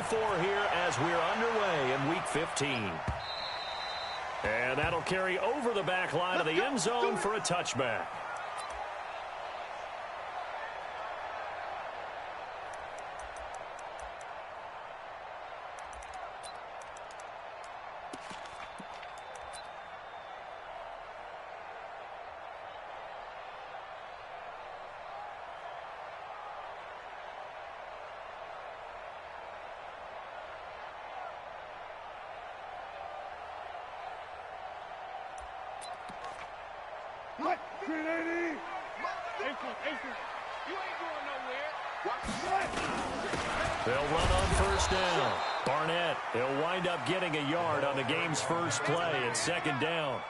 24 here as we're underway in Week 15. And that'll carry over the back line of the end zone for a touchback. What? 380! You ain't going nowhere. They'll run on first down. Barnett, he'll wind up getting a yard on the game's first play. It's second down.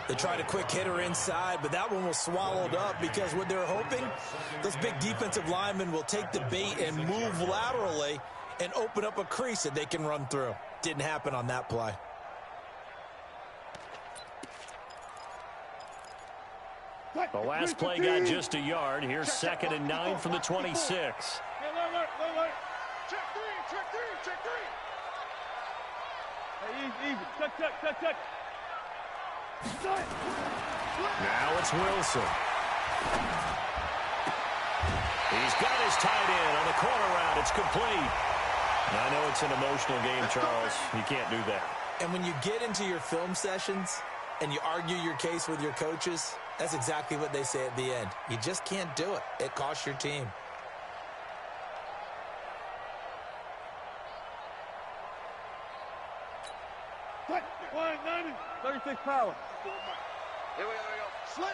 They tried a quick hitter inside, but that one was swallowed up because what they're hoping, those big defensive linemen will take the bait and move laterally and open up a crease that they can run through. Didn't happen on that play. The last play got just a yard. Here's second and 9 from the 26. Check three. Hey, easy. Check. Now it's Wilson. He's got his tight end on the corner route. It's complete. I know it's an emotional game, Charles. You can't do that. And when you get into your film sessions and you argue your case with your coaches, that's exactly what they say at the end. You just can't do it. It costs your team. What? 190. 36 power. Here we go. Slam.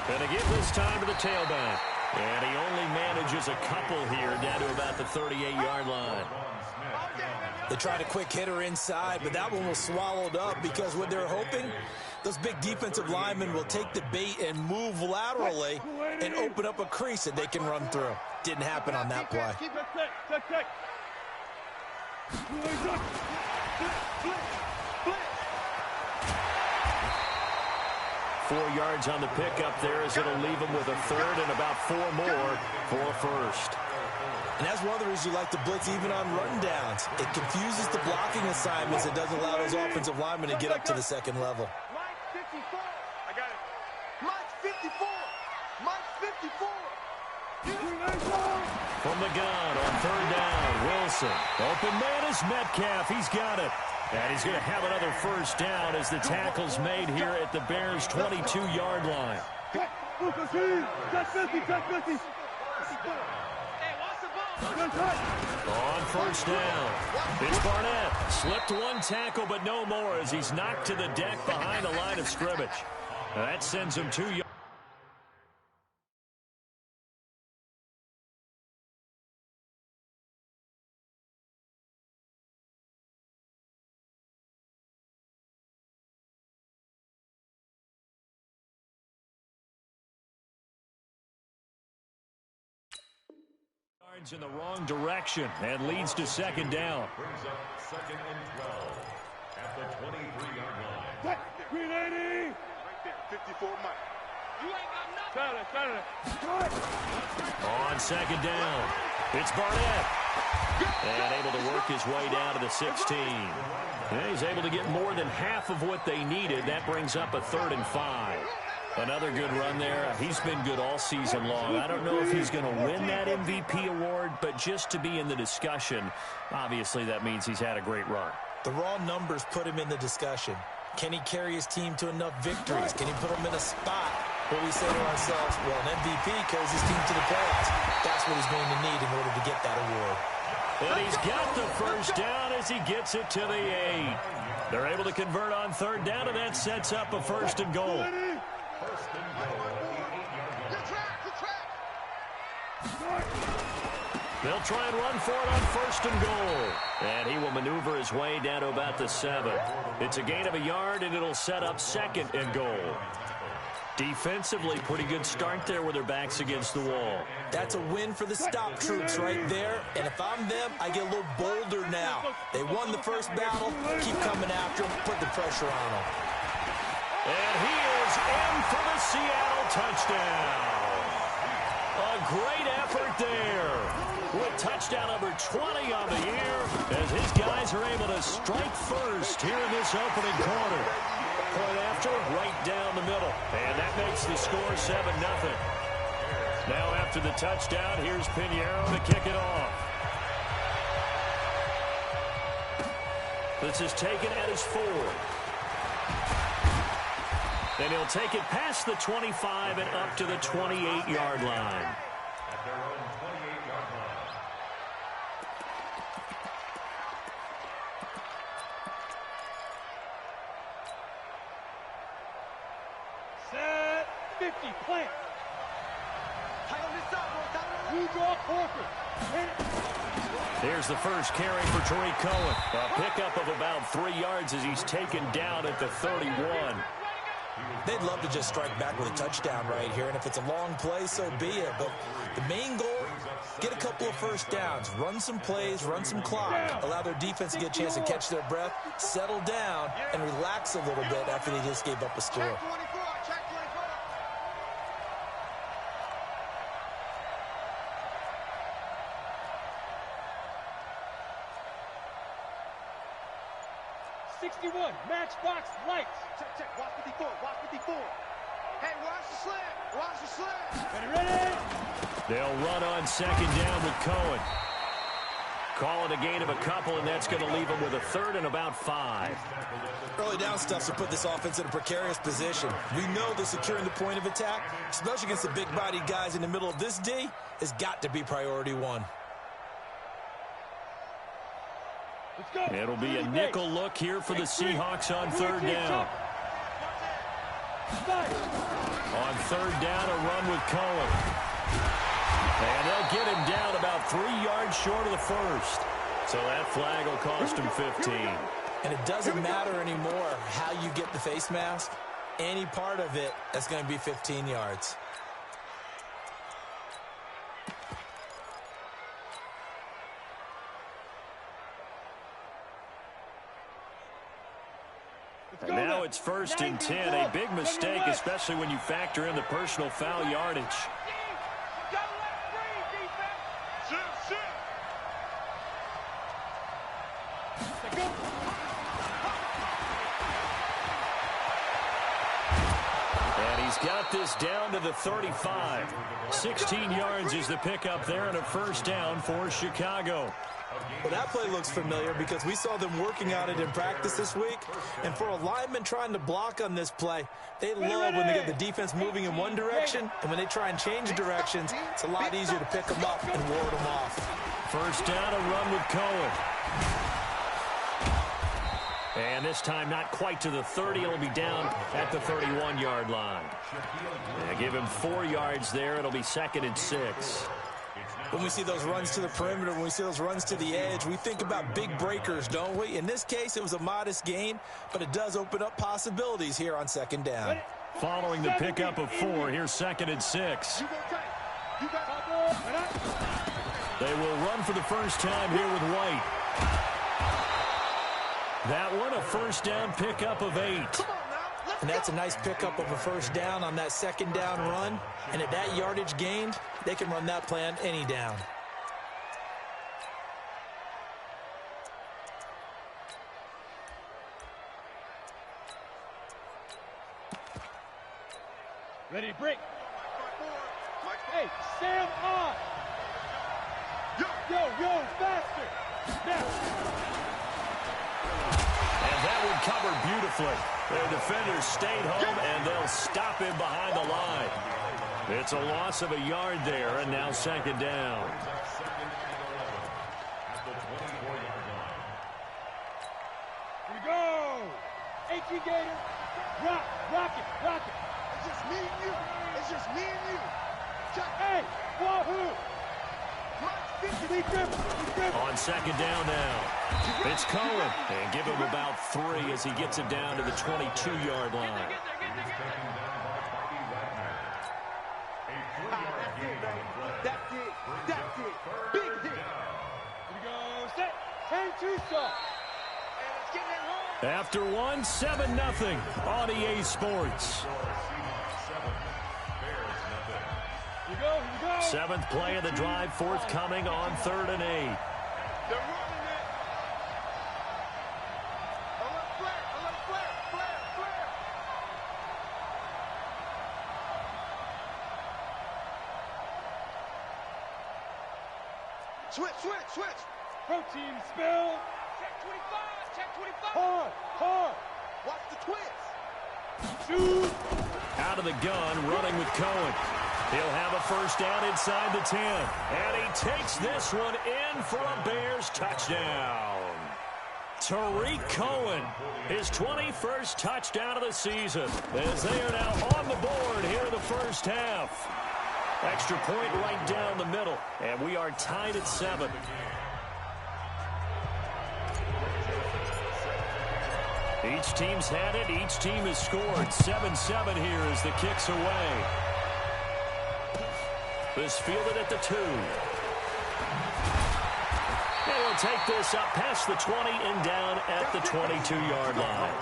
Gonna give this time to the tailback. And he only manages a couple here down to about the 38-yard line. They tried a quick hitter inside, but that one was swallowed up because what they're hoping, those big defensive linemen will take the bait and move laterally and open up a crease that they can run through. Didn't happen on that play. Check. 4 yards on the pickup there as it'll leave him with a third and about 4 more for a first. And that's one of the reasons you like to blitz even on rundowns. It confuses the blocking assignments. It doesn't allow those offensive linemen to get up to the second level. Mike 54. I got it. Mike 54. From the gun on third down, Wilson. Open man is Metcalf. He's got it. And he's going to have another first down as the tackle's made here at the Bears' 22-yard line. On first down, it's Barnett. Slipped one tackle, but no more as he's knocked to the deck behind the line of scrimmage. That sends him 2 yards. In the wrong direction and leads to second down. Brings up second and 12 at the 23-yard line. 380. Right there, 54 Mike. You ain't got nothing. On second down, it's Barnett. And able to work his way down to the 16. Yeah, he's able to get more than half of what they needed. That brings up a 3rd and 5. Another good run there. He's been good all season long. I don't know if he's going to win that MVP award, but just to be in the discussion, obviously that means he's had a great run. The raw numbers put him in the discussion. Can he carry his team to enough victories? Can he put them in a spot where we say to ourselves, well, an MVP carries his team to the playoffs. That's what he's going to need in order to get that award. And he's got the first down as he gets it to the 8. They're able to convert on third down, and that sets up a 1st and goal. First and goal at the 8-yard line. They'll try and run for it on 1st and goal. And he will maneuver his way down to about the 7. It's a gain of a yard, and it'll set up 2nd and goal. Defensively, pretty good start there with their backs against the wall. That's a win for the stop troops right there. And if I'm them, I get a little bolder now. They won the first battle. Keep coming after them. Put the pressure on them. And he is in for the Seattle touchdown. A great effort there with touchdown number 20 on the year as his guys are able to strike first here in this opening quarter. Point after, right down the middle. And that makes the score 7-0. Now after the touchdown, here's Pinheiro to kick it off. This is taken at his 4. And he'll take it past the 25 and up to the 28-yard line. At their own 28-yard line. Set 50, plant. You draw Here's the first carry for Tariq Cohen. A pickup of about 3 yards as he's taken down at the 31. They'd love to just strike back with a touchdown right here, and if it's a long play, so be it. But the main goal, get a couple of first downs, run some plays, run some clock, allow their defense to get a chance to catch their breath, settle down, and relax a little bit after they just gave up a score. Matchbox lights. Check. Watch 54. Watch 54. Hey, watch the slant. Watch the slant. Ready? They'll run on second down with Cohen. Call it a gain of a couple, and that's going to leave them with a third and about 5. Early down stuff to put this offense in a precarious position. We know that securing the point of attack, especially against the big-bodied guys in the middle of this D, has got to be priority 1. It'll be a nickel look here for the Seahawks on third down. On third down, a run with Cohen. And they'll get him down about 3 yards short of the first. So that flag will cost him 15. And it doesn't matter anymore how you get the face mask. Any part of it, that's going to be 15 yards. And now it's 1st and 10. A big mistake, especially when you factor in the personal foul yardage. And he's got this down to the 35. 16 yards is the pickup there and a first down for Chicago. Well, that play looks familiar because we saw them working on it in practice this week. And for a lineman trying to block on this play, they love when they get the defense moving in one direction. And when they try and change directions, it's a lot easier to pick them up and ward them off. First down, a run with Cohen. And this time not quite to the 30. It'll be down at the 31-yard line. Give him 4 yards there. It'll be 2nd and 6. When we see those runs to the perimeter, when we see those runs to the edge, we think about big breakers, don't we? In this case, it was a modest gain, but it does open up possibilities here on second down. Following the pickup of 4, here's 2nd and 6. They will run for the first time here with White. That one, a first down pickup of 8. And that's a nice pickup of a first down on that second down run. And at that yardage gained, they can run that play on any down. Ready, break. Hey, Sam on. Yo, faster. Now. And that one covered beautifully. Their defenders stayed home, and they'll stop him behind the line. It's a loss of a yard there, and now second down. Here we go. H.E. Gator. Rock it. It's just me and you. Hey, wahoo. On second down now, it's Cohen. And give him about 3 as he gets it down to the 22-yard line. That's it. Big hit. Here we go. Set. 10-2 stop. After 1, 7-0 on EA Sports. Here we go. Seventh play of the drive forthcoming on 3rd and 8. They're running it. Alert flare, flare. Switch. Protein spill. Check 25. Hard. Watch the twist. Shoot. Out of the gun, running with Cohen. He'll have a first down inside the 10. And he takes this one in for a Bears touchdown. Tariq Cohen, his 21st touchdown of the season, as they are now on the board here in the first half. Extra point right down the middle, and we are tied at 7. Each team's had it. Each team has scored. 7-7 here as the kick's away. This fielded at the 2. And he'll take this up past the 20 and down at the 22-yard line.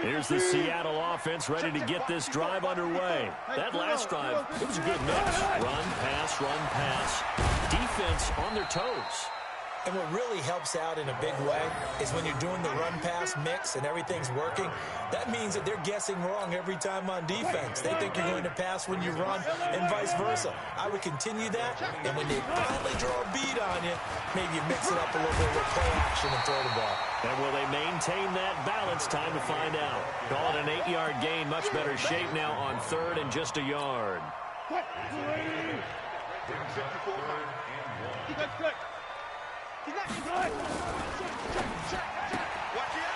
Here's the Seattle offense ready to get this drive underway. That last drive, it was a good mix. Run, pass. Defense on their toes. And what really helps out in a big way is when you're doing the run-pass mix and everything's working, that means that they're guessing wrong every time on defense. They think you're going to pass when you run and vice versa. I would continue that, and when they finally draw a beat on you, maybe you mix it up a little bit with play action and throw the ball. And will they maintain that balance? Time to find out. Call it an 8-yard gain. Much better shape now on 3rd and just a yard.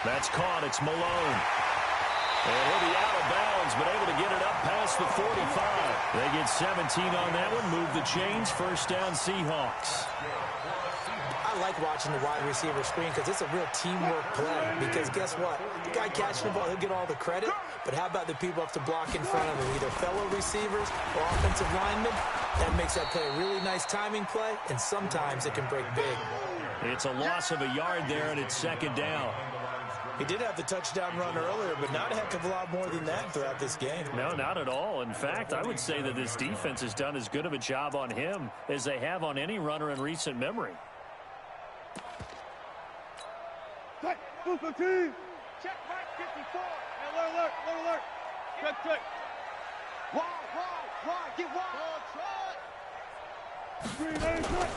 That's caught. It's Malone. And he'll be out of bounds, but able to get it up past the 45. They get 17 on that one. Move the chains. First down, Seahawks. I like watching the wide receiver screen because it's a real teamwork play. Because guess what? The guy catching the ball, he'll get all the credit. But how about the people have to block in front of him, either fellow receivers or offensive linemen? That makes that play a really nice timing play, and sometimes it can break big. It's a loss of a yard there, and it's 2nd down. He did have the touchdown run earlier, but not a heck of a lot more than that throughout this game. No, not at all. In fact, I would say that this defense has done as good of a job on him as they have on any runner in recent memory. Check 15. Check right 54. Alert. Check. Wide, get wide. Screen, check.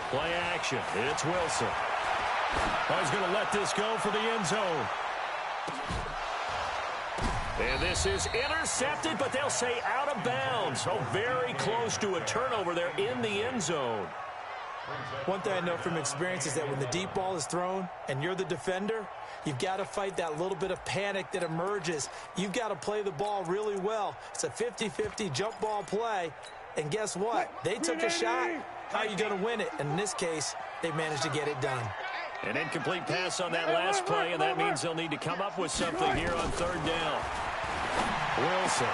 Play action. It's Wilson. He's going to let this go for the end zone. And this is intercepted, but they'll say out of bounds. So very close to a turnover there in the end zone. One thing I know from experience is that when the deep ball is thrown and you're the defender, you've got to fight that little bit of panic that emerges. You've got to play the ball really well. It's a 50-50 jump ball play. And guess what? They took a shot. How are you going to win it? And in this case, they managed to get it done. An incomplete pass on that last play, and that means they'll need to come up with something here on 3rd down. Wilson.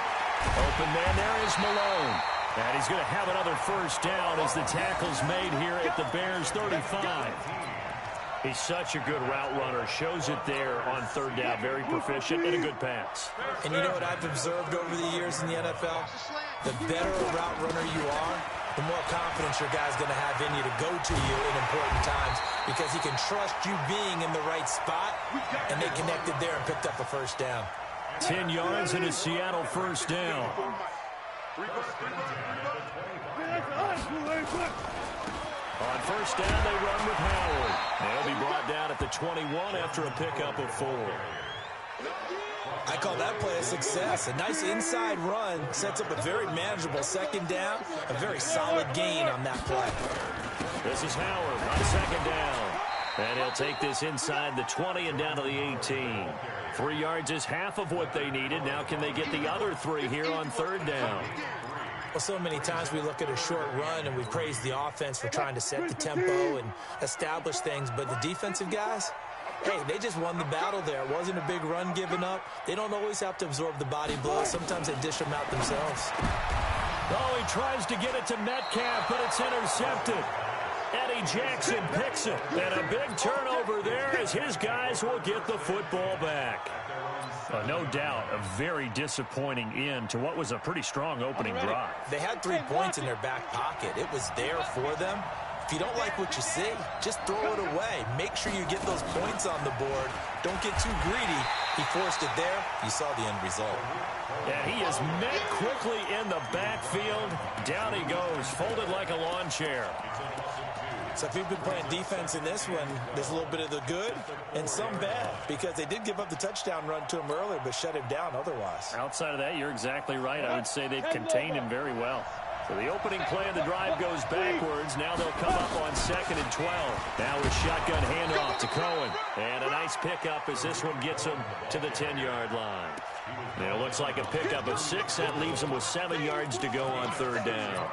Open man, there is Malone. And he's going to have another first down as the tackle's made here at the Bears 35. He's such a good route runner. Shows it there on 3rd down. Very proficient and a good pass. And you know what I've observed over the years in the NFL? The better a route runner you are, the more confidence your guy's going to have in you to go to you in important times because he can trust you being in the right spot, and they connected there and picked up a first down. 10 yards and a Seattle first down. On first down, they run with Howard. They'll be brought down at the 21 after a pickup of 4. I call that play a success. A nice inside run sets up a very manageable 2nd down, a very solid gain on that play. This is Howard on 2nd down. And he'll take this inside the 20 and down to the 18. 3 yards is half of what they needed. Now can they get the other 3 here on 3rd down? Well, so many times we look at a short run and we praise the offense for trying to set the tempo and establish things. But the defensive guys, hey, they just won the battle there. It wasn't a big run given up. They don't always have to absorb the body blows. Sometimes they dish them out themselves. Oh, he tries to get it to Metcalf, but it's intercepted. Eddie Jackson picks it. And a big turnover there as his guys will get the football back. No doubt, a very disappointing end to what was a pretty strong opening drive. They had 3 points in their back pocket. It was there for them. If you don't like what you see, just throw it away. Make sure you get those points on the board. Don't get too greedy. He forced it there. You saw the end result. And he is met quickly in the backfield. Down he goes, folded like a lawn chair. So if you've been playing defense in this one, there's a little bit of the good and some bad, because they did give up the touchdown run to him earlier, but shut him down otherwise. Outside of that, you're exactly right. I would say they've contained him very well. So the opening play of the drive goes backwards. Now they'll come up on 2nd and 12. Now with shotgun handoff to Cohen. And a nice pickup as this one gets him to the 10-yard line. Now it looks like a pickup of 6. That leaves him with 7 yards to go on 3rd down.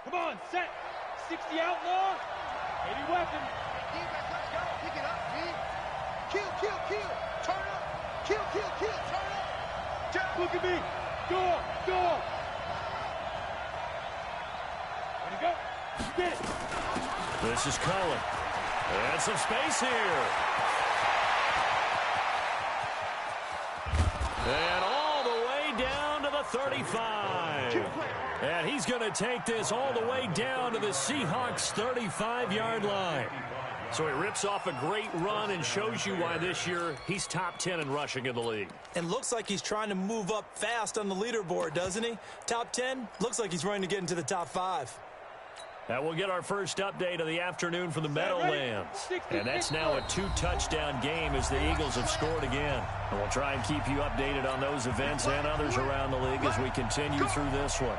Come on, set. 60 outlaw. 80 weapon. Defense, let's go. Pick it up, D. Kill, kill, kill. Turn up. Kill, kill, kill. Turn up. Jump. Look at me. Go, go. Ready to go. Get it. This is Cohen. And some space here. And all the way down to the 35. And he's going to take this all the way down to the Seahawks' 35-yard line. So he rips off a great run and shows you why this year he's top 10 in rushing in the league. And looks like he's trying to move up fast on the leaderboard, doesn't he? Top 10, looks like he's running to get into the top 5. And we'll get our first update of the afternoon from the Meadowlands. And that's now a 2-touchdown game as the Eagles have scored again. And we'll try and keep you updated on those events and others around the league as we continue through this one.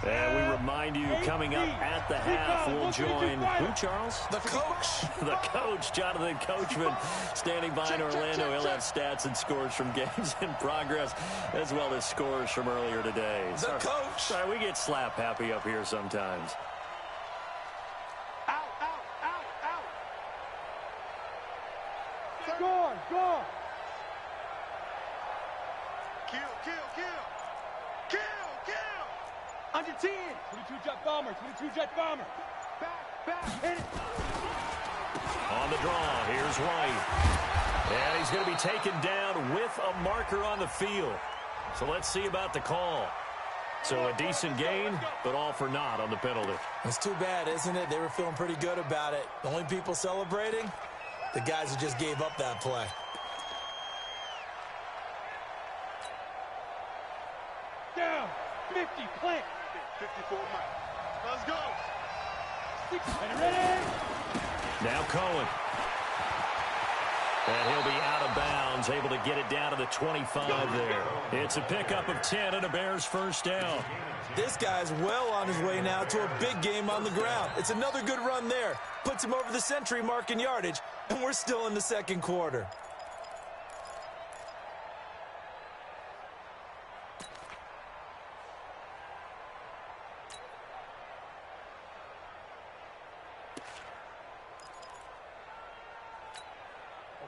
And we remind you, coming up at the half, we'll join who, Charles? The coach. The coach, Jonathan Coachman, standing by in Orlando. He'll have stats and scores from games in progress, as well as scores from earlier today. The coach. Sorry, we get slap happy up here sometimes. Out, out, out, out. Score, score. Kill, kill, kill. Kill, kill. Under 10. 22 jet bomber, 22 jet bomber. Back, Hit it. On the draw, here's White. And he's going to be taken down with a marker on the field. So let's see about the call. So a decent gain, but all for naught on the penalty. It's too bad, isn't it? They were feeling pretty good about it. The only people celebrating, the guys who just gave up that play. Down. 50, plant. 54, Mike. Let's go. 6, and ready. Now Cohen. And he'll be out of bounds, able to get it down to the 25 there. It's a pickup of 10 and a Bears first down. This guy's well on his way now to a big game on the ground. It's another good run there. Puts him over the century mark in yardage, and we're still in the 2nd quarter.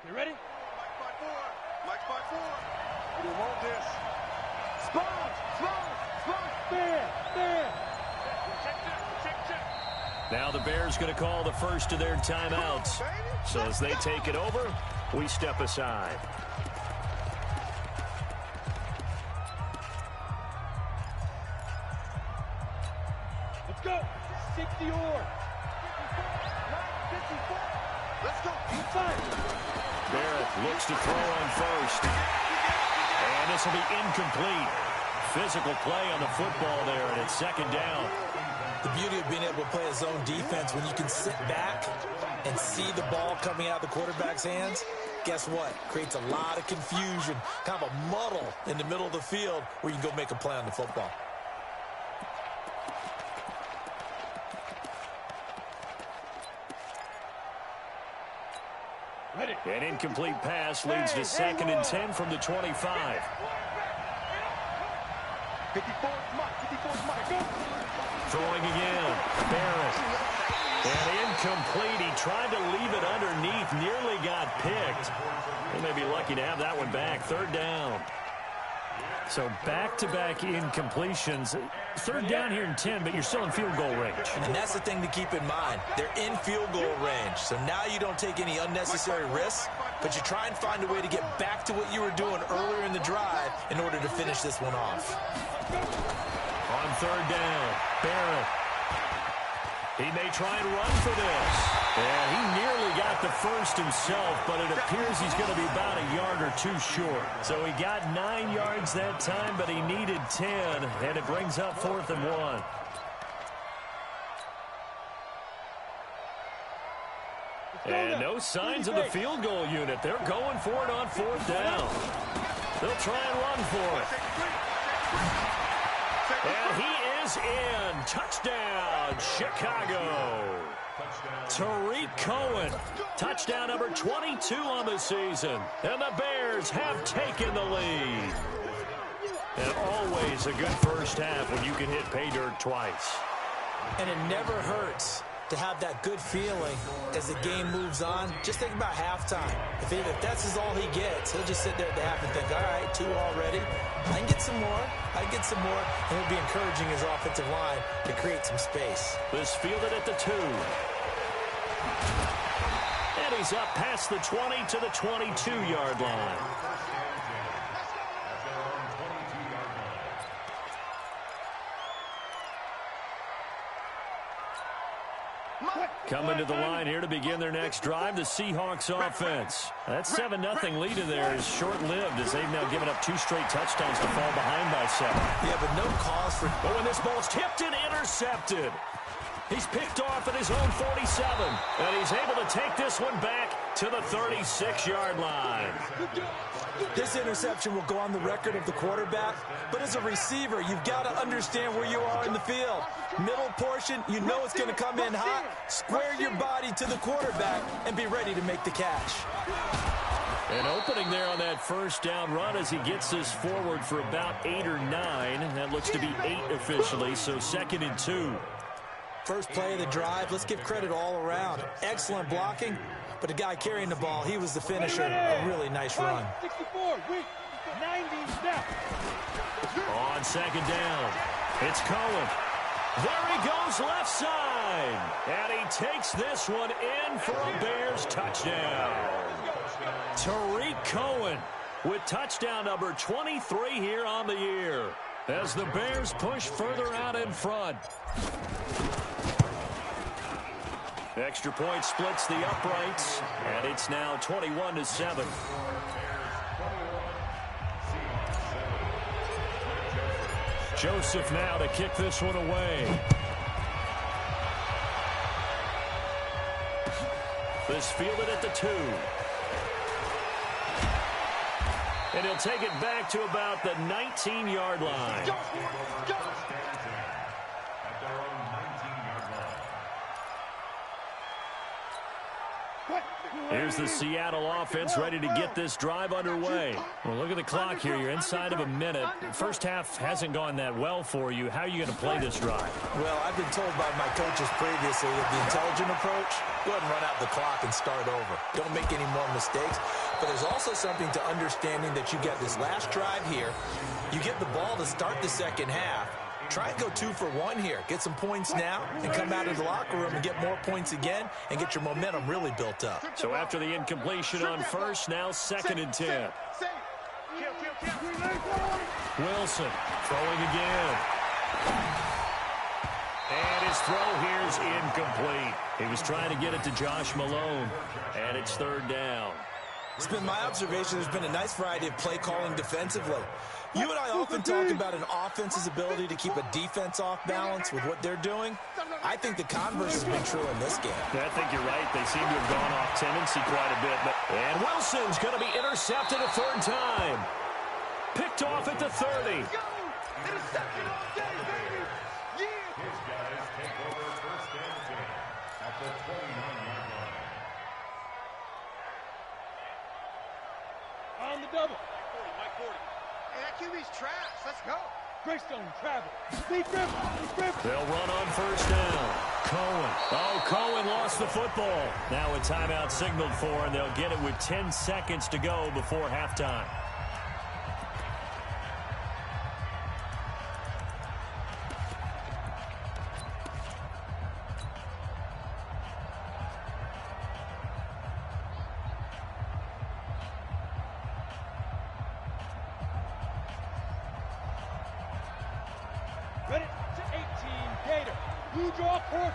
Okay, ready? Mike by 4. Mike by 4. We want this. Sponge, sponge, sponge. There. Check. Now the Bears going to call the first of their timeouts. So as they take it over, we step aside. Let's go. 60 or. 54. Let's go. Inside. Barrett looks to throw on first. And this will be incomplete. Physical play on the football there, and it's 2nd down. The beauty of being able to play a zone defense, when you can sit back and see the ball coming out of the quarterback's hands, guess what? Creates a lot of confusion, kind of a muddle in the middle of the field where you can go make a play on the football. Ready. An incomplete pass leads to 2nd and 10 from the 25. 54, Mike. 54, Mike. Go. Throwing again. Barrett. And incomplete. He tried to leave it underneath. Nearly got picked. They may be lucky to have that one back. Third down. So back-to-back incompletions. Third down here in 10, but you're still in field goal range. And that's the thing to keep in mind. They're in field goal range. So now you don't take any unnecessary risks, but you try and find a way to get back to what you were doing earlier in the drive in order to finish this one off. On third down, Barrett. He may try and run for this. And he nearly got the first himself, but it appears he's going to be about a yard or two short. So he got 9 yards that time, but he needed 10, and it brings up 4th and 1. And no signs of the field goal unit. They're going for it on 4th down. They'll try and run for it. And he is in. Touchdown, Chicago. Tariq Cohen, touchdown number 22 on the season. And the Bears have taken the lead. And always a good first half when you can hit pay dirt twice. And it never hurts to have that good feeling as the game moves on. Just think about halftime. If that's all he gets, he'll just sit there at the half and think, all right, 2 already. I can get some more. I can get some more. And he'll be encouraging his offensive line to create some space. This fielded at the 2. And he's up past the 20 to the 22-yard line. Coming to the line here to begin their next drive, the Seahawks offense. That 7-0 lead in there is short-lived as they've now given up 2 straight touchdowns to fall behind by 7. Yeah, but no cause for... But when this ball's tipped and intercepted, he's picked off at his own 47, and he's able to take this one back to the 36-yard line. This interception will go on the record of the quarterback, but as a receiver, you've got to understand where you are in the field. Middle portion, you know it's going to come in hot. Square your body to the quarterback and be ready to make the catch. An opening there on that first down run as he gets this forward for about 8 or 9. That looks to be 8 officially, so 2nd and 2. First play of the drive, let's give credit all around. Excellent blocking, but the guy carrying the ball, he was the finisher. A really nice run. 64, 90 steps. On 2nd down, it's Cohen. There he goes left side. And he takes this one in for a Bears touchdown. Tariq Cohen with touchdown number 23 here on the year as the Bears push further out in front. Extra point splits the uprights, and it's now 21-7. Joseph now to kick this one away. This fielded at the 2. And he'll take it back to about the 19-yard line. Here's the Seattle offense ready to get this drive underway. Well, look at the clock here. You're inside of a minute. First half hasn't gone that well for you. How are you going to play this drive? Well, I've been told by my coaches previously that the intelligent approach, go ahead and run out the clock and start over. Don't make any more mistakes. But there's also something to understanding that you get this last drive here. You get the ball to start the second half. Try and go 2 for 1 here. Get some points now and come out of the locker room and get more points again and get your momentum really built up. So after the incompletion on first, now 2nd and 10. Wilson throwing again. And his throw here is incomplete. He was trying to get it to Josh Malone, and it's 3rd down. It's been my observation there's been a nice variety of play calling defensively. You and I often talk about an offense's ability to keep a defense off balance with what they're doing. I think the converse has been true in this game. I think you're right. They seem to have gone off tendency quite a bit. And Wilson's going to be intercepted a 3rd time. Picked off at the 30. Intercepted all day, baby. Yeah. His guys take over 1st and 10 at the 29-yard line. On the double. Mike 40. Hey, that QB's trash. Let's go. Greystone travel. Deep grip. They'll run on 1st down. Cohen. Oh, Cohen lost the football. Now a timeout signaled for, and they'll get it with 10 seconds to go before halftime. Ready to 18, Gator. You draw quarters.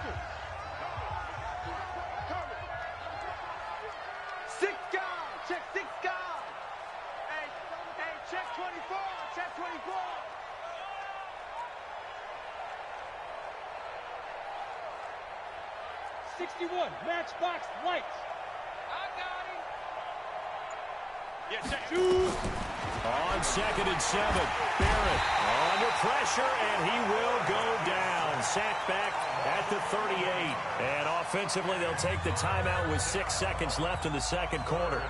Six guard. Check six guard. Hey, check 24. Check 24. '61, matchbox lights. I got him. Yeah, check. Two. On 2nd and 7, Barrett under pressure, and he will go down. Sacked back at the 38. And offensively, they'll take the timeout with 6 seconds left in the second quarter.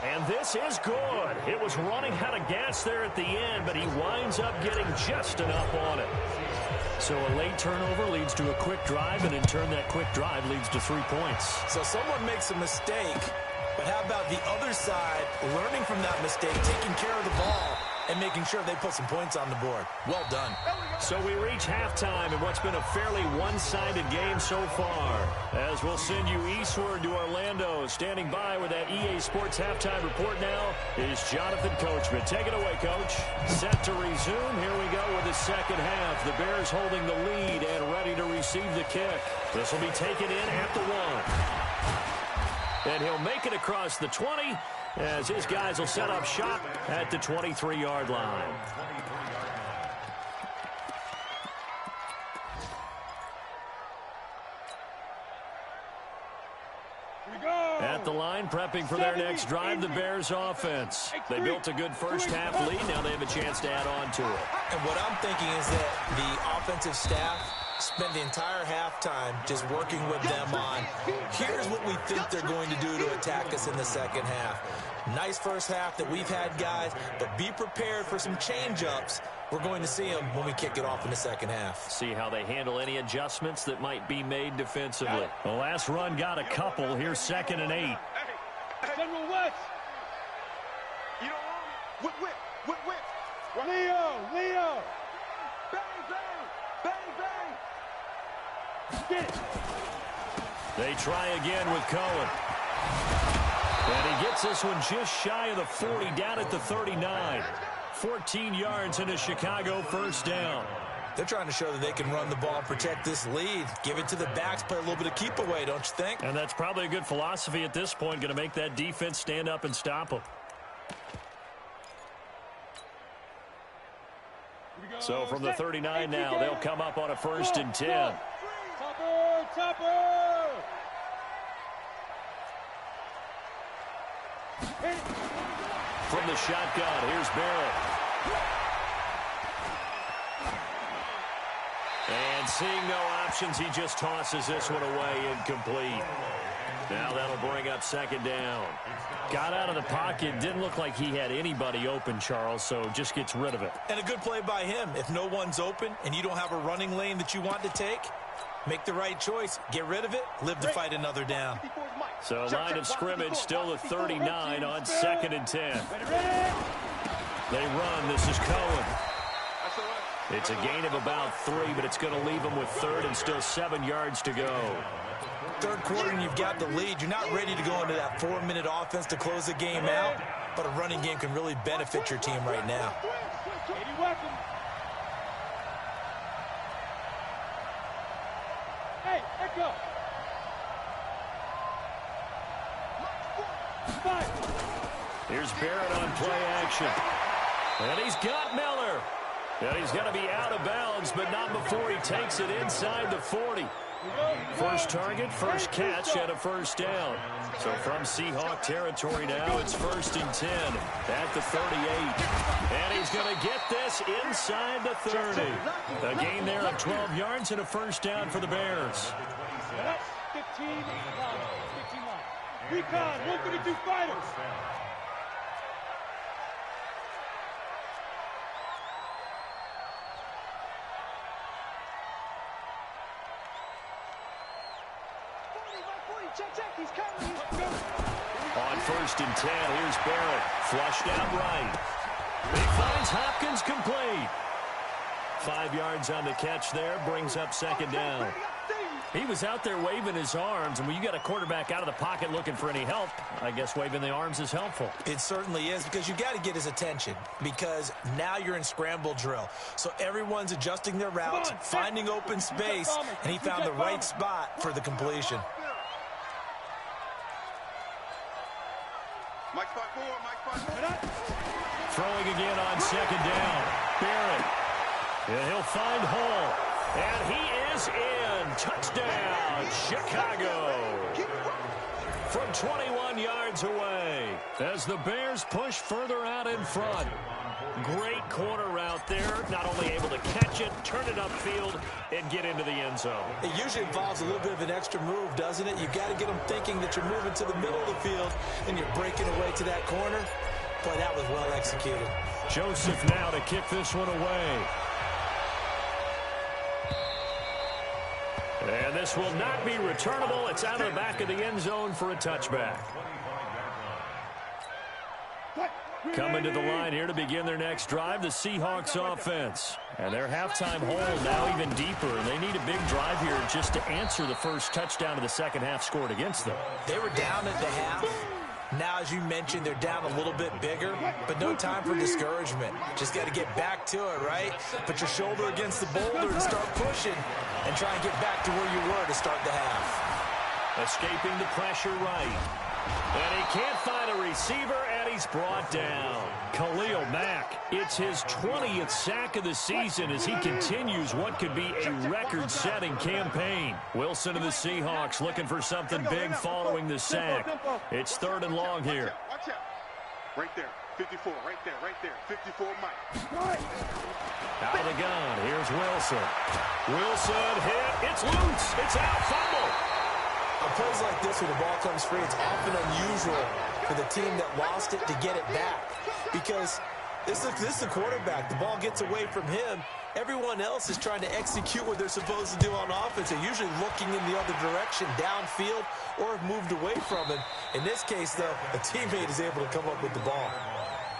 And this is good. It was running out of gas there at the end, but he winds up getting just enough on it. So a late turnover leads to a quick drive, and in turn that quick drive leads to 3 points. So someone makes a mistake, but how about the other side learning from that mistake, taking care of the ball, and making sure they put some points on the board? Well done. So we reach halftime in what's been a fairly one-sided game so far. As we'll send you eastward to Orlando. Standing by with that EA Sports halftime report now is Jonathan Coachman. Take it away, Coach. Set to resume. Here we go with the second half. The Bears holding the lead and ready to receive the kick. This will be taken in at the 1. And he'll make it across the 20 as his guys will set up shop at the 23-yard line. At the line, prepping for their next drive, the Bears offense. They built a good first half lead. Now they have a chance to add on to it. And what I'm thinking is that the offensive staff spent the entire halftime just working with them on, here's what we think they're going to do to attack us in the second half. Nice first half that we've had, guys, but be prepared for some change-ups. We're going to see them when we kick it off in the second half. See how they handle any adjustments that might be made defensively. The last run got a couple. Here's 2nd and 8. General West. You know what? Whip. Leo. Bang, bang. Get it. They try again with Cohen. And he gets this one just shy of the 40, down at the 39. 14 yards in a Chicago first down. They're trying to show that they can run the ball and protect this lead. Give it to the backs, play a little bit of keep away, don't you think? And that's probably a good philosophy at this point, going to make that defense stand up and stop them. So from the 39 now, they'll come up on a 1st and 10. Topper. From the shotgun, here's Barrett. And seeing no options, he just tosses this one away, incomplete. Now that'll bring up 2nd down. Got out of the pocket, didn't look like he had anybody open, Charles, so just gets rid of it. And a good play by him. If no one's open and you don't have a running lane that you want to take, make the right choice. Get rid of it. Live to fight another down. So line of scrimmage still the 39 on 2nd and 10. They run. This is Cohen. It's a gain of about 3, but it's going to leave them with 3rd and still 7 yards to go. Third quarter and you've got the lead. You're not ready to go into that 4-minute offense to close the game out, but a running game can really benefit your team right now. Hey, Echo. 5. Here's Barrett on play action. And he's got Miller. And he's going to be out of bounds, but not before he takes it inside the 40. First target, first catch, and a first down. So from Seahawk territory now, it's 1st and 10 at the 38. And he's going to get this inside the 30. A gain there of 12 yards and a first down for the Bears. That's 15 line. Recon, 132 fighters. Check. He's coming. On 1st and 10, here's Barrett. Flushed out right. He finds Hopkins complete. 5 yards on the catch there, brings up 2nd down. He was out there waving his arms, and when you got a quarterback out of the pocket looking for any help, I guess waving the arms is helpful. It certainly is, because you got to get his attention, because now you're in scramble drill. So everyone's adjusting their routes, finding open space, and he found the right spot for the completion. Mike spot 4, Mike spot 4. Throwing again on 2nd down. Barrett. And he'll find Hall. And he is in. Touchdown, Chicago. From 21 yards away as the Bears push further out in front. Great corner route there. Not only able to catch it, turn it upfield, and get into the end zone. It usually involves a little bit of an extra move, doesn't it? You've got to get them thinking that you're moving to the middle of the field and you're breaking away to that corner. Boy, that was well executed. Joseph now to kick this one away. And this will not be returnable. It's out of the back of the end zone for a touchback. Coming to the line here to begin their next drive, the Seahawks offense. And their halftime hole now even deeper. And they need a big drive here just to answer the first touchdown of the second half scored against them. They were down at the half. Now, as you mentioned, they're down a little bit bigger, but no time for discouragement. Just got to get back to it, right? Put your shoulder against the boulder and start pushing and try and get back to where you were to start the half. Escaping the pressure right. And he can't find a receiver, and he's brought down. Khalil Mack, it's his 20th sack of the season as he continues what could be a record-setting campaign. Wilson and the Seahawks looking for something big following the sack. It's 3rd and long here. Watch out. Right there. 54. Right there. 54 Mike. Out of the gun. Here's Wilson. Wilson hit. It's loose. It's out. Fumble. On plays like this, when the ball comes free, it's often unusual for the team that lost it to get it back. Because this is the quarterback. The ball gets away from him. Everyone else is trying to execute what they're supposed to do on offense. They're usually looking in the other direction, downfield, or have moved away from him. In this case, though, a teammate is able to come up with the ball.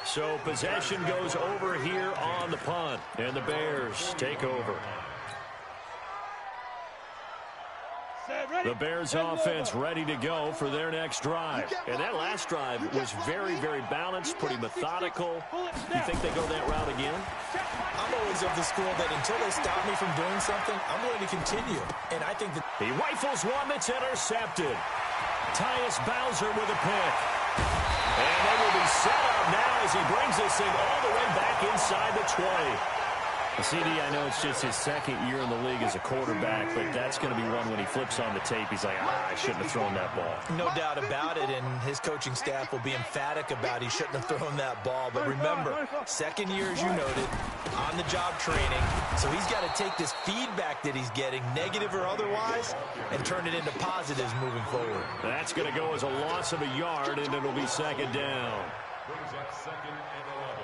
So possession goes over here on the punt, and the Bears take over. The Bears offense ready to go for their next drive. And that last drive was very, very balanced, pretty methodical. You think they go that route again? I'm always of the school that until they stop me from doing something, I'm going to continue. And I think that he rifles one that's intercepted. Tyus Bowser with a pick. And they will be set up now as he brings this thing all the way back inside the 20. CD, I know it's just his 2nd year in the league as a quarterback, but that's going to be one when he flips on the tape. He's like, I shouldn't have thrown that ball. No doubt about it, and his coaching staff will be emphatic about he shouldn't have thrown that ball. But remember, 2nd year, as you noted, on-the-job training. So he's got to take this feedback that he's getting, negative or otherwise, and turn it into positives moving forward. That's going to go as a loss of a yard, and it'll be 2nd down. Brings up 2nd and 11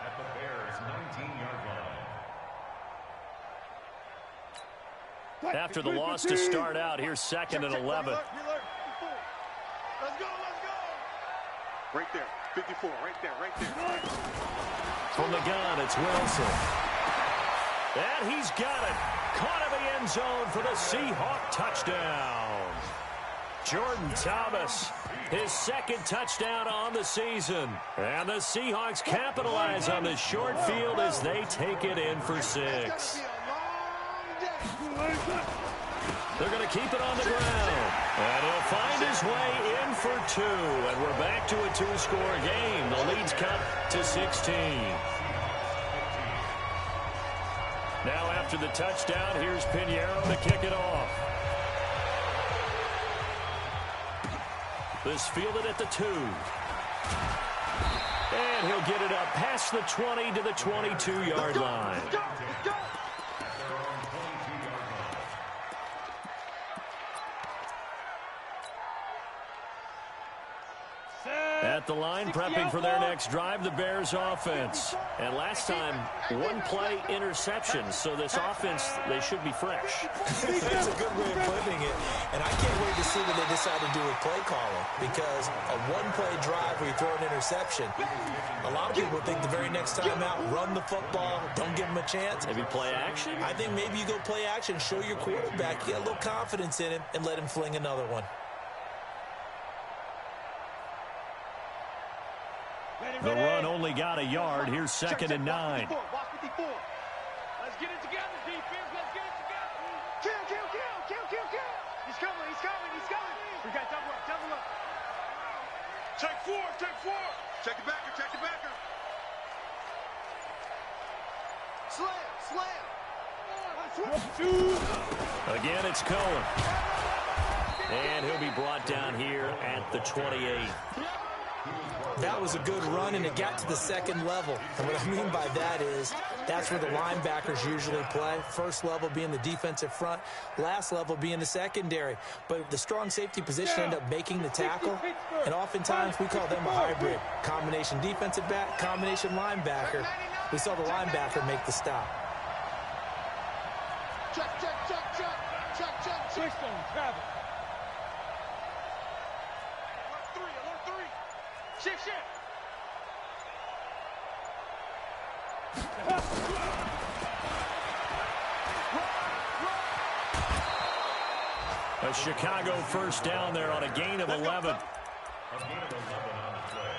at the Bears' 19-yard line. After the loss to start out, here's 2nd and 11. Let's go. Right there. 54. Right there. From the gun, it's Wilson. And he's got it. Caught in the end zone for the Seahawk touchdown. Jordan Thomas, his 2nd touchdown on the season. And the Seahawks capitalize on this short field as they take it in for 6. They're going to keep it on the ground. And he'll find his way in for 2. And we're back to a 2-score game. The lead's cut to 16. Now after the touchdown, here's Pinheiro to kick it off. This fielded at the 2. And he'll get it up past the 20 to the 22-yard line. at the line, prepping for their next drive, the Bears offense. And last time, one play interception, so this offense, they should be fresh. That's a good way of putting it. And I can't wait to see what they decide to do with play calling, because a one-play drive where you throw an interception, a lot of people think the very next time out, run the football, don't give them a chance. Maybe play action? I think maybe you go play action, show your quarterback, get a little confidence in him, and let him fling another one. The run only got a yard. Here's 2nd and 9. Watch 54. Let's get it together, defense. Let's get it together. Kill. He's coming. We got double up. Take four. Check the backer. Slam. Again, it's Cohen. And he'll be brought down here at the 28. That was a good run, and it got to the second level. And what I mean by that is that's where the linebackers usually play. First level being the defensive front, last level being the secondary. But the strong safety position ended up making the tackle, and oftentimes we call them a hybrid. Combination defensive back, combination linebacker. We saw the linebacker make the stop. Check. Twistone, travel. Alert three. Shift. A Chicago first down there on a gain of 11. A gain of 11 on the play.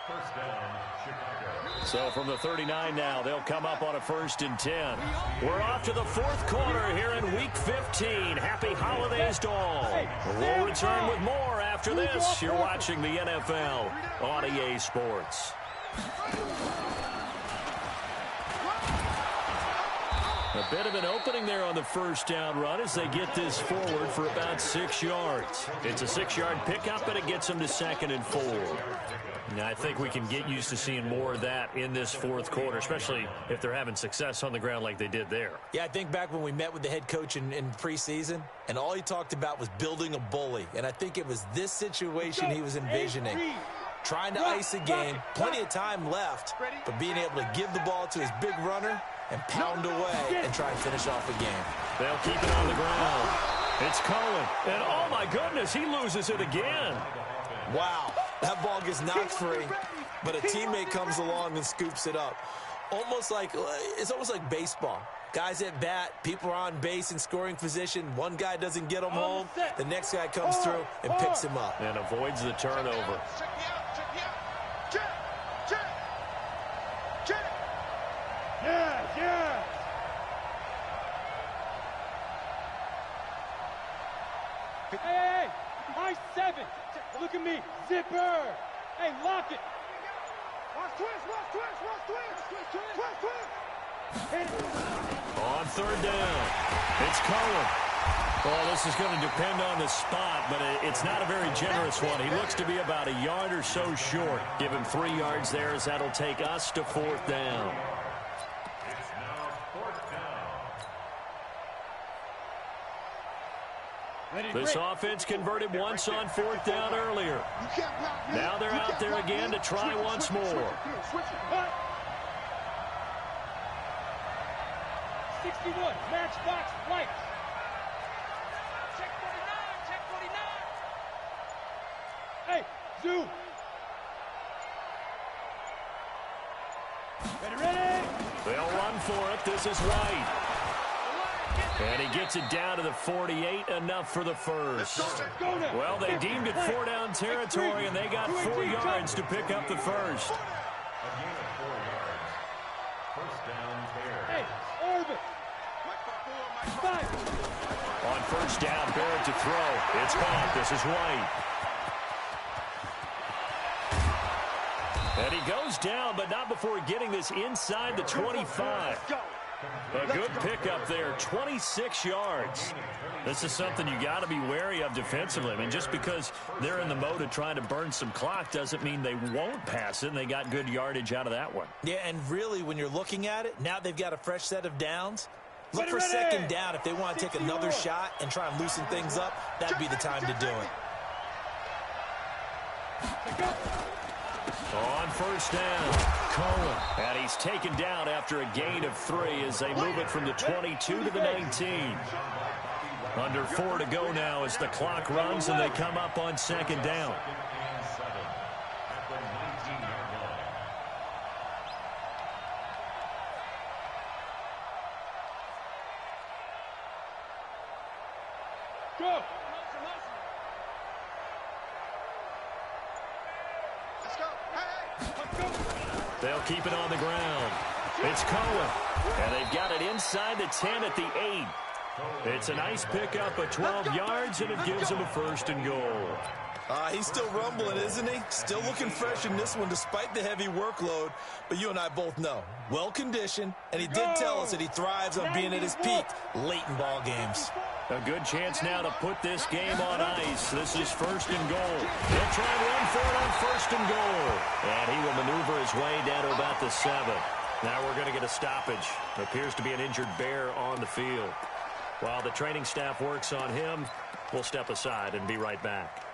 First down, Chicago. So from the 39 now, they'll come up on a 1st and 10. We're off to the 4th quarter here in Week 15. Happy holidays to all. We'll return with more after this. You're watching the NFL on EA Sports. A bit of an opening there on the first down run as they get this forward for about 6 yards. It's a 6-yard pickup, and it gets them to 2nd and 4. Now, I think we can get used to seeing more of that in this 4th quarter, especially if they're having success on the ground like they did there. Yeah, I think back when we met with the head coach in preseason, and all he talked about was building a bully. And I think it was this situation he was envisioning. Trying to ice a game, plenty of time left, but being able to give the ball to his big runner and pound away and try and finish off the game. They'll keep it on the ground. It's Cohen, and oh my goodness, he loses it again. Wow, that ball gets knocked free, but a teammate comes along and scoops it up. It's almost like baseball. Guys at bat, people are on base in scoring position. One guy doesn't get him home. The next guy comes through and picks him up. And avoids the turnover. Yeah. Hey, high 7. Look at me. Zipper. Hey, lock it. Watch twist. On 3rd down, it's Cohen. Well, this is going to depend on the spot, but it's not a very generous one. He looks to be about a yard or so short. Give him 3 yards there, as that'll take us to 4th down. It's now 4th down. This offense converted once on 4th down earlier. Now they're out there again to try once more. 61, matchbox white. Check 49. Hey, zoom. Ready? They'll run for it. This is White. And he gets it down to the 48, enough for the first. Well, they deemed it 4-down territory, and they got 4 yards to pick up the first. A gain of 4 yards. First down, Bears. Hey, Orbit. 5. On 1st down, Barrett to throw. It's caught. This is White. And he goes down, but not before getting this inside the 25. A good pickup there, 26 yards. This is something you got to be wary of defensively. I mean, just because they're in the mode of trying to burn some clock doesn't mean they won't pass it, and they got good yardage out of that one. Yeah, and really, when you're looking at it, now they've got a fresh set of downs. Look for 2nd down. If they want to take another shot and try and loosen things up, that'd be the time to do it. On first down, Cohen. And he's taken down after a gain of 3 as they move it from the 22 to the 19. Under 4 to go now as the clock runs and they come up on second down. Go. Let's go. Hey, let's go. They'll keep it on the ground. It's Cohen. And they've got it inside the 10 at the 8. It's a nice pickup of 12 yards, and it gives him a first and goal. He's still rumbling, isn't he? Still looking fresh in this one despite the heavy workload. But you and I both know, well-conditioned, and he did tell us that he thrives on being at his peak late in ball games. A good chance now to put this game on ice. This is first and goal. He'll try and run for it on first and goal. And he will maneuver his way down to about the 7. Now we're going to get a stoppage. Appears to be an injured Bear on the field. While the training staff works on him, we'll step aside and be right back.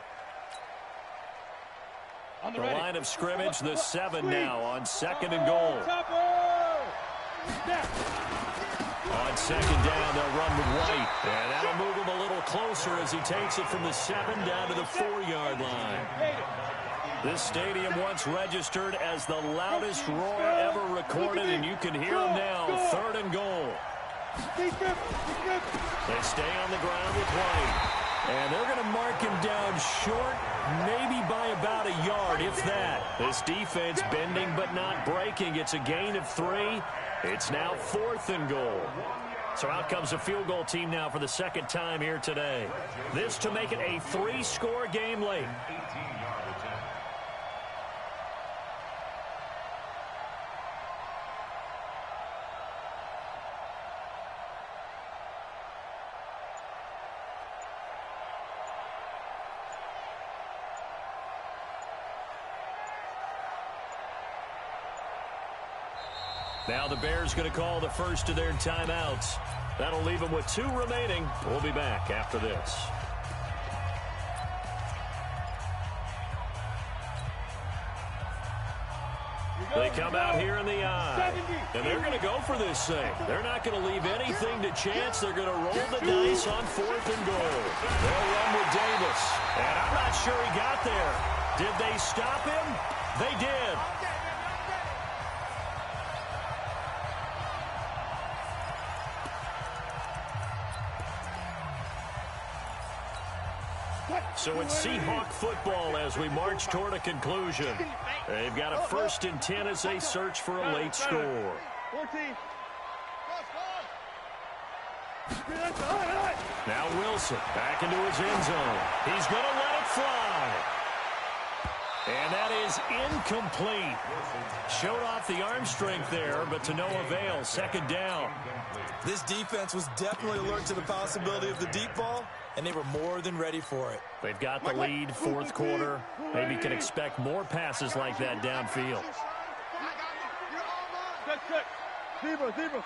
The line of scrimmage, the 7 now on second and goal. On second down, they'll run with White. And that'll move him a little closer as he takes it from the 7 down to the 4-yard line. This stadium once registered as the loudest roar ever recorded, and you can hear him now, third and goal. They stay on the ground with White. And they're going to mark him down short, maybe by about a yard, if that. This defense bending but not breaking. It's a gain of 3. It's now 4th and goal. So out comes a field goal team now for the second time here today. This to make it a 3-score game late. Now the Bears going to call the first of their timeouts. That'll leave them with 2 remaining. We'll be back after this. They come out here in the eye, and they're going to go for this thing. They're not going to leave anything to chance. They're going to roll the dice on 4th and goal. They'll run with Davis, and I'm not sure he got there. Did they stop him? They did. So it's Seahawk football as we march toward a conclusion. They've got a 1st and 10 as they search for a late score. 14. Now Wilson back into his end zone. He's going to let it fly. And that is incomplete. Showed off the arm strength there, but to no avail. Second down. This defense was definitely alert to the possibility of the deep ball, and they were more than ready for it. They've got the lead, 4th quarter. Maybe can expect more passes like that downfield. Zebra.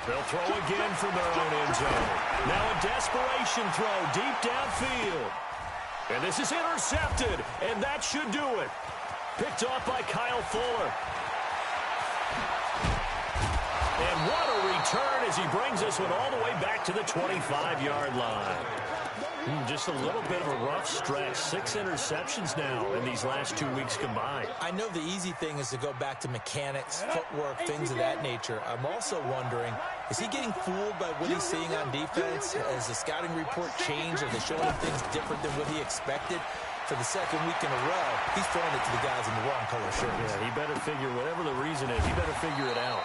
They'll throw again from their own end zone. Now a desperation throw deep downfield. And this is intercepted, and that should do it. Picked off by Kyle Fuller. And what a return as he brings this one all the way back to the 25-yard line. Just a little bit of a rough stretch. 6 interceptions now in these last 2 weeks combined. I know the easy thing is to go back to mechanics, footwork, things of that nature. I'm also wondering, is he getting fooled by what he's seeing on defense? Has the scouting report changed? Are they showing him things different than what he expected? For the second week in a row, he's throwing it to the guys in the wrong color shirts. Yeah, he better figure, whatever the reason is, he better figure it out.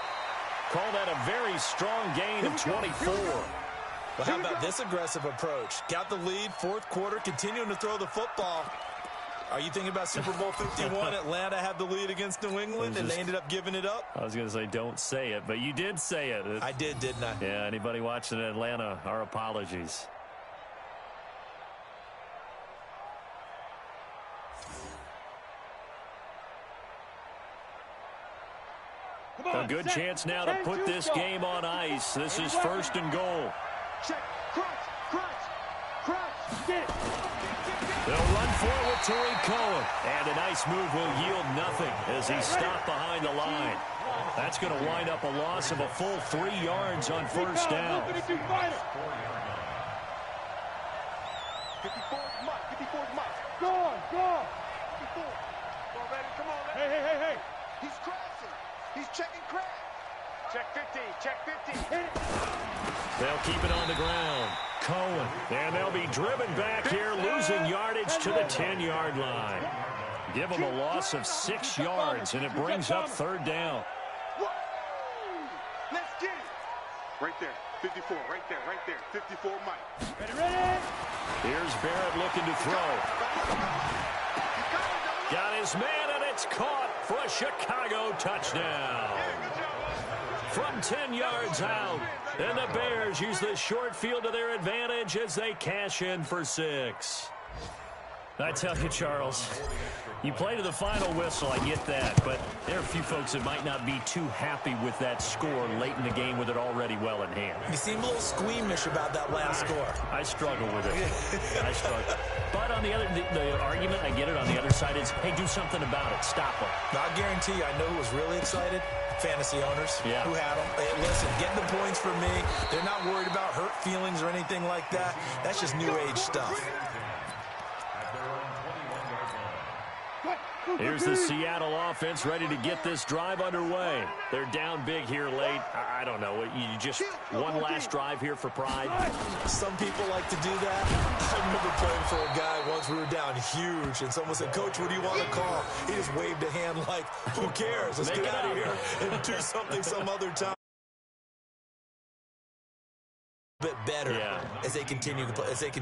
Call that a very strong gain of 24. Well, how about this aggressive approach? Got the lead, 4th quarter, continuing to throw the football. Are you thinking about Super Bowl 51? Atlanta had the lead against New England, and they ended up giving it up? I was going to say, don't say it, but you did say it. I did, didn't I? Yeah, anybody watching in Atlanta, our apologies. A good chance now to put this game on ice. This is 1st and goal. Check. Crunch. Get it. They'll run for it with Tariq Cohen. And a nice move will yield nothing as he's stopped behind the line. That's going to wind up a loss of a full 3 yards on first down. 54 is Mike. 54 is Mike. Go on. 54. Come on, baby. Come on, baby. Hey. He's crashing. He's checking crash. Check 50. Check 50. Hit it. They'll keep it on the ground. Cohen. And they'll be driven back here, losing yardage to the 10-yard line. Give them a loss of 6 yards, and it brings up third down. Let's get it. Right there. 54. Right there. 54, Mike. Ready? Here's Barrett looking to throw. Got his man, and it's caught for a Chicago touchdown. From 10 yards out, and the Bears use the short field to their advantage as they cash in for 6. I tell you, Charles, you play to the final whistle, I get that, but there are a few folks that might not be too happy with that score late in the game with it already well in hand. You seem a little squeamish about that last score. I struggle with it. I struggle. But on the other, the argument, I get it, on the other side is, hey, do something about it. Stop them. I guarantee you, I know who was really excited. Fantasy owners who had them. Hey, listen, getting the points for me. They're not worried about hurt feelings or anything like that. That's just new age stuff. Here's the Seattle offense ready to get this drive underway. They're down big here late. I don't know. You just one last drive here for pride. Some people like to do that. I remember playing for a guy once. We were down huge, and someone said, "Coach, what do you want to call?" He just waved a hand like, "Who cares? Let's get out of here and do something some other time." Bit better as they continue to play.